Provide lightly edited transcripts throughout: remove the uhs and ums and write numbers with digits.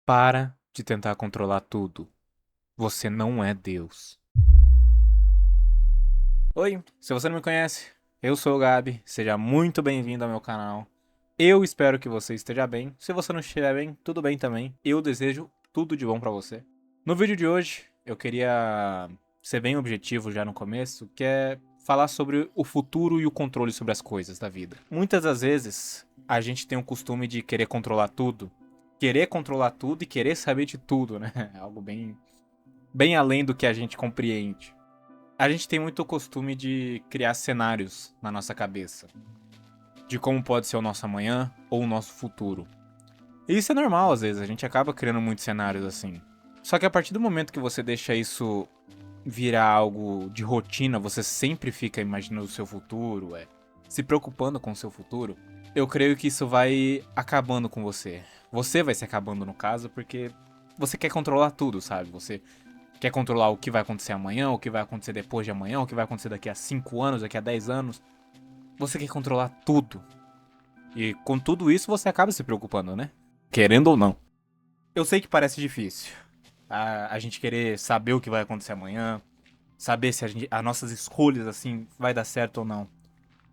Para de tentar controlar tudo. Você não é Deus. Oi, se você não me conhece, eu sou o Gabi. Seja muito bem-vindo ao meu canal. Eu espero que você esteja bem. Se você não estiver bem, tudo bem também. Eu desejo tudo de bom pra você. No vídeo de hoje, eu queria ser bem objetivo já no começo, que é falar sobre o futuro e o controle sobre as coisas da vida. Muitas das vezes, a gente tem o costume de querer controlar tudo e querer saber de tudo, né? Algo bem além do que a gente compreende. A gente tem muito o costume de criar cenários na nossa cabeça, de como pode ser o nosso amanhã ou o nosso futuro. E isso é normal às vezes, a gente acaba criando muitos cenários assim. Só que a partir do momento que você deixa isso virar algo de rotina, você sempre fica imaginando o seu futuro, se preocupando com o seu futuro, eu creio que isso vai acabando com você. Você vai se acabando no caso, porque você quer controlar tudo, sabe? Você quer controlar o que vai acontecer amanhã, o que vai acontecer depois de amanhã, o que vai acontecer daqui a 5 anos, daqui a 10 anos. Você quer controlar tudo. E com tudo isso você acaba se preocupando, né? Querendo ou não. Eu sei que parece difícil. A gente querer saber o que vai acontecer amanhã, saber se as nossas escolhas assim vai dar certo ou não.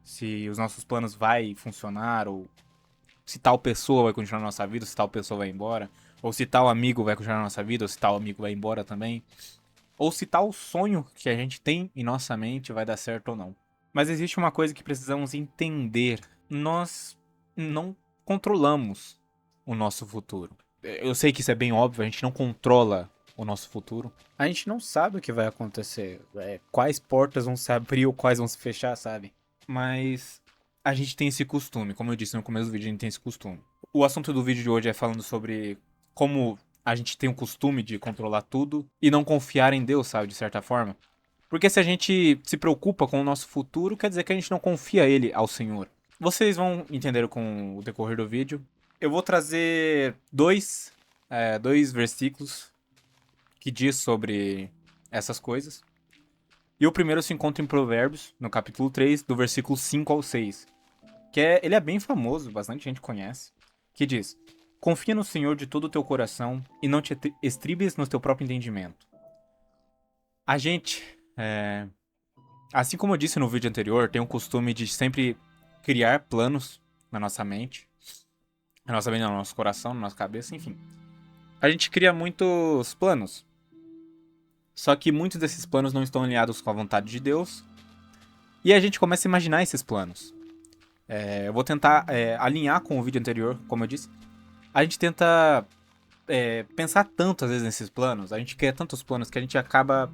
Se os nossos planos vai funcionar ou se tal pessoa vai continuar na nossa vida, se tal pessoa vai embora, ou se tal amigo vai continuar na nossa vida, ou se tal amigo vai embora também. Ou se tal sonho que a gente tem em nossa mente vai dar certo ou não. Mas existe uma coisa que precisamos entender: nós não controlamos o nosso futuro. Eu sei que isso é bem óbvio, a gente não controla o nosso futuro. A gente não sabe o que vai acontecer, quais portas vão se abrir ou quais vão se fechar, sabe? Mas a gente tem esse costume, como eu disse no começo do vídeo, a gente tem esse costume. O assunto do vídeo de hoje é falando sobre como a gente tem o costume de controlar tudo e não confiar em Deus, sabe, de certa forma. Porque se a gente se preocupa com o nosso futuro, quer dizer que a gente não confia ele ao Senhor. Vocês vão entender com o decorrer do vídeo. Eu vou trazer dois versículos que diz sobre essas coisas. E o primeiro se encontra em Provérbios, no capítulo 3, do versículo 5 ao 6. Ele é bem famoso, bastante gente conhece. Que diz: confia no Senhor de todo o teu coração e não te estribes no teu próprio entendimento. A gente, assim como eu disse no vídeo anterior, tem o costume de sempre criar planos na nossa mente. Na nossa mente, no nosso coração, na nossa cabeça, enfim. A gente cria muitos planos. Só que muitos desses planos não estão alinhados com a vontade de Deus. E a gente começa a imaginar esses planos. Eu vou tentar alinhar com o vídeo anterior, como eu disse. A gente tenta pensar tanto às vezes nesses planos. A gente cria tantos planos que a gente acaba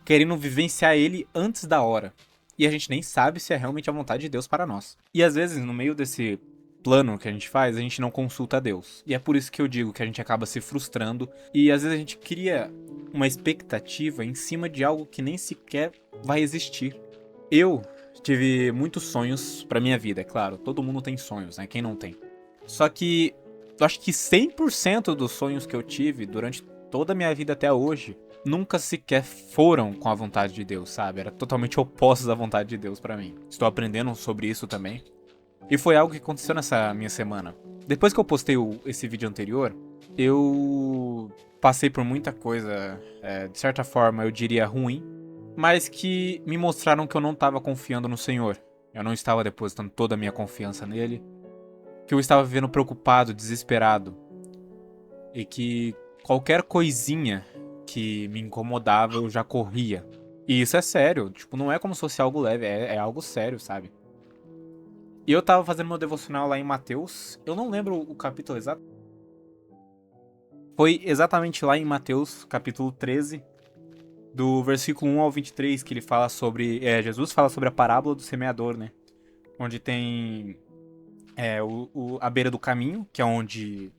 querendo vivenciar ele antes da hora. E a gente nem sabe se é realmente a vontade de Deus para nós. E às vezes, no meio desse plano que a gente faz, a gente não consulta a Deus. E é por isso que eu digo que a gente acaba se frustrando. E às vezes a gente cria uma expectativa em cima de algo que nem sequer vai existir. Eu tive muitos sonhos pra minha vida, é claro. Todo mundo tem sonhos, né? Quem não tem? Só que eu acho que 100% dos sonhos que eu tive durante toda a minha vida até hoje nunca sequer foram com a vontade de Deus, sabe? Era totalmente opostos à vontade de Deus pra mim. Estou aprendendo sobre isso também. E foi algo que aconteceu nessa minha semana. Depois que eu postei esse vídeo anterior, eu passei por muita coisa, de certa forma eu diria ruim, mas que me mostraram que eu não estava confiando no Senhor. Eu não estava depositando toda a minha confiança nele, que eu estava vivendo preocupado, desesperado, e que qualquer coisinha que me incomodava eu já corria. E isso é sério, tipo, não é como se fosse algo leve, é algo sério, sabe? E eu tava fazendo meu devocional lá em Mateus, eu não lembro o capítulo exato. Foi exatamente lá em Mateus, capítulo 13, do versículo 1 ao 23, que ele fala sobre. Jesus fala sobre a parábola do semeador, né? Onde tem a beira do caminho, que é onde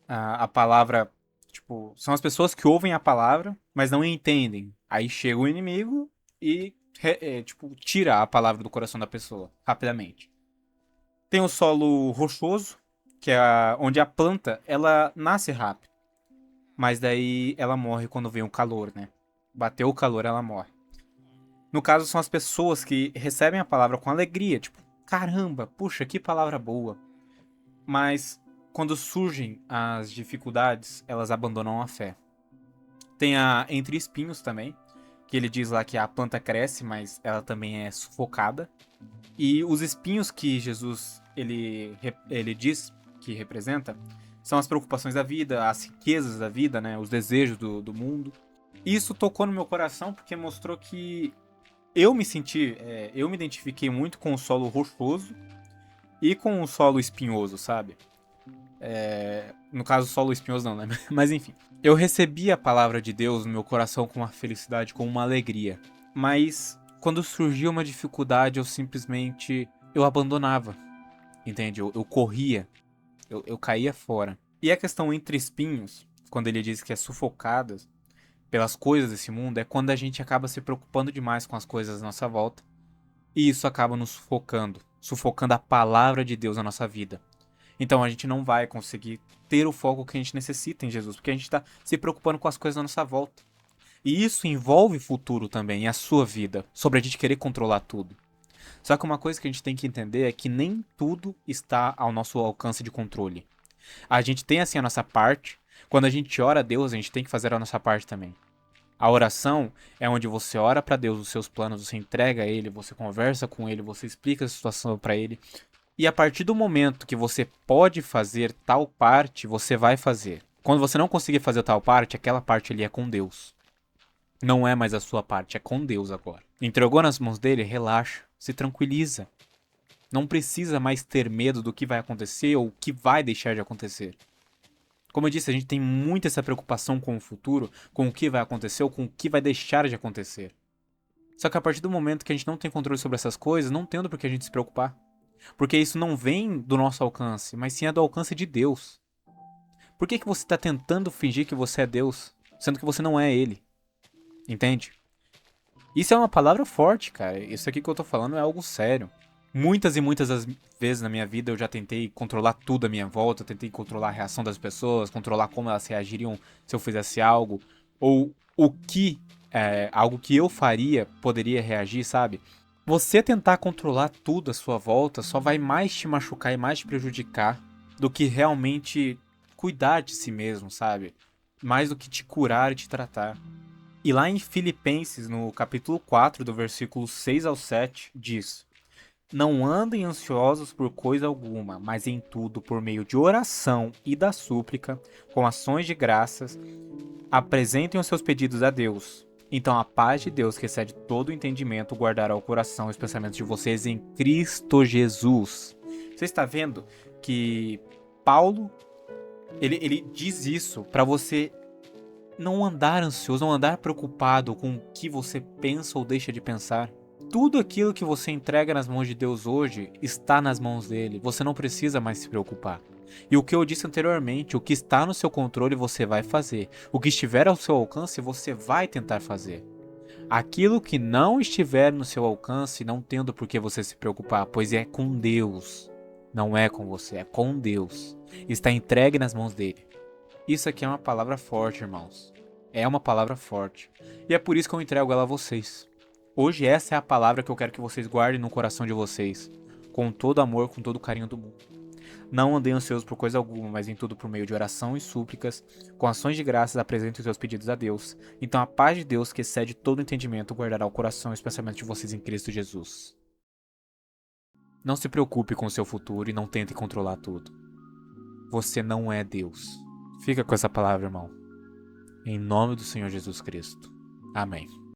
a palavra. Tipo, são as pessoas que ouvem a palavra, mas não entendem. Aí chega o inimigo e, tipo, tira a palavra do coração da pessoa, rapidamente. Tem o solo rochoso, que é onde a planta, ela nasce rápido. Mas daí ela morre quando vem o calor, né? Bateu o calor, ela morre. No caso, são as pessoas que recebem a palavra com alegria, tipo, caramba, puxa, que palavra boa. Mas quando surgem as dificuldades, elas abandonam a fé. Tem a entre espinhos também, que ele diz lá que a planta cresce, mas ela também é sufocada. E os espinhos que Jesus ele diz que representa são as preocupações da vida, as riquezas da vida, né, os desejos do mundo. Isso tocou no meu coração porque mostrou que eu me identifiquei muito com o solo rochoso e com o solo espinhoso, sabe? No caso, solo espinhoso não, né? Mas enfim. Eu recebi a palavra de Deus no meu coração com uma felicidade, com uma alegria. Mas quando surgia uma dificuldade, eu abandonava. Entende? Eu corria. Eu caía fora. E a questão entre espinhos, quando ele diz que é sufocadas pelas coisas desse mundo, é quando a gente acaba se preocupando demais com as coisas à nossa volta. E isso acaba nos sufocando. Sufocando a palavra de Deus na nossa vida. Então a gente não vai conseguir ter o foco que a gente necessita em Jesus, porque a gente está se preocupando com as coisas à nossa volta. E isso envolve o futuro também, a sua vida, sobre a gente querer controlar tudo. Só que uma coisa que a gente tem que entender é que nem tudo está ao nosso alcance de controle. A gente tem assim a nossa parte, quando a gente ora a Deus, a gente tem que fazer a nossa parte também. A oração é onde você ora para Deus os seus planos, você entrega a Ele, você conversa com Ele, você explica a situação para Ele. E a partir do momento que você pode fazer tal parte, você vai fazer. Quando você não conseguir fazer tal parte, aquela parte ali é com Deus. Não é mais a sua parte, é com Deus agora. Entregou nas mãos dele, relaxa, se tranquiliza. Não precisa mais ter medo do que vai acontecer ou o que vai deixar de acontecer. Como eu disse, a gente tem muito essa preocupação com o futuro, com o que vai acontecer ou com o que vai deixar de acontecer. Só que a partir do momento que a gente não tem controle sobre essas coisas, não tendo por que a gente se preocupar. Porque isso não vem do nosso alcance, mas sim é do alcance de Deus. Por que você está tentando fingir que você é Deus, sendo que você não é Ele? Entende? Isso é uma palavra forte, cara. Isso aqui que eu tô falando é algo sério. Muitas e muitas vezes na minha vida eu já tentei controlar tudo à minha volta, eu tentei controlar a reação das pessoas, controlar como elas reagiriam se eu fizesse algo, ou o que algo que eu faria poderia reagir, sabe? Você tentar controlar tudo à sua volta só vai mais te machucar e mais te prejudicar do que realmente cuidar de si mesmo, sabe? Mais do que te curar e te tratar. E lá em Filipenses, no capítulo 4, do versículo 6 ao 7, diz: Não andem ansiosos por coisa alguma, mas em tudo, por meio de oração e da súplica, com ações de graças, apresentem os seus pedidos a Deus. Então a paz de Deus, que excede todo o entendimento, guardará o coração e os pensamentos de vocês em Cristo Jesus. Você está vendo que Paulo, ele diz isso para você não andar ansioso, não andar preocupado com o que você pensa ou deixa de pensar. Tudo aquilo que você entrega nas mãos de Deus hoje está nas mãos dele. Você não precisa mais se preocupar. E o que eu disse anteriormente, o que está no seu controle você vai fazer. O que estiver ao seu alcance você vai tentar fazer. Aquilo que não estiver no seu alcance, não tendo por que você se preocupar, pois é com Deus. Não é com você, é com Deus. Está entregue nas mãos dele. Isso aqui é uma palavra forte, irmãos. É uma palavra forte. E é por isso que eu entrego ela a vocês. Hoje essa é a palavra que eu quero que vocês guardem no coração de vocês. Com todo amor, com todo o carinho do mundo. Não andem ansiosos por coisa alguma, mas em tudo por meio de oração e súplicas, com ações de graças apresentem os seus pedidos a Deus. Então a paz de Deus, que excede todo entendimento, guardará o coração e os pensamentos de vocês em Cristo Jesus. Não se preocupe com o seu futuro e não tente controlar tudo. Você não é Deus. Fica com essa palavra, irmão. Em nome do Senhor Jesus Cristo. Amém.